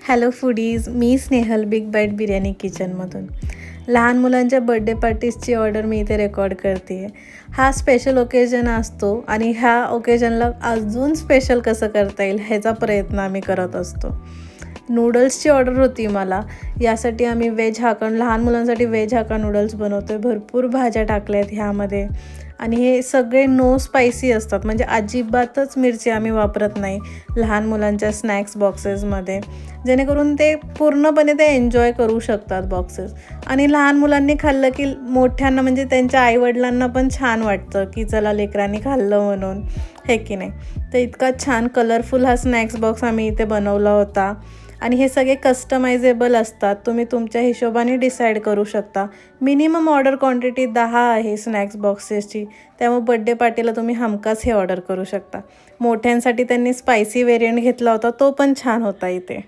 Hello foodies, मी Snehal big bite biryani किचनमधून. लहान मुलांच्या birthday पार्टीजची order मी इथे रेकॉर्ड करते आहे. हा स्पेशल ओकेजन असतो आणि ह्या ओकेजनला अजून स्पेशल कसं करता येईल ह्याचा प्रयत्न आम्ही करत असतो. नूडल्सची ऑर्डर होती मला. यासाठी आम्ही लहान मुलांसाठी व्हेज हाक्का नूडल्स बनवतो आहे. भरपूर भाज्या टाकल्या आहेत ह्यामध्ये आणि हे सगळे नो स्पायसी असतात, म्हणजे अजिबातच मिरची आम्ही वापरत नाही लहान मुलांच्या स्नॅक्स बॉक्सेसमध्ये, जेणेकरून ते पूर्णपणे ते एन्जॉय करू शकतात बॉक्सेस. आणि लहान मुलांनी खाल्लं की मोठ्यांना म्हणजे त्यांच्या आईवडिलांना पण छान वाटतं की चला लेकरांनी खाल्लं म्हणून, हे की नाही. तर इतका छान कलरफुल हा स्नॅक्स बॉक्स आम्ही इथे बनवला होता आणि हे सगळे कस्टमायझेबल असतात. तुम्ही तुमच्या हिशोबाने डिसाईड करू शकता. मिनिमम ऑर्डर क्वांटिटी 10 आहे स्नॅक्स बॉक्सेसची, त्यामुळे बड्डे पार्टीला तुम्ही हमखास हे ऑर्डर करू शकता. मोठ्यांसाठी त्यांनी स्पायसी व्हेरियंट घेतला होता, तो पण छान होता इथे.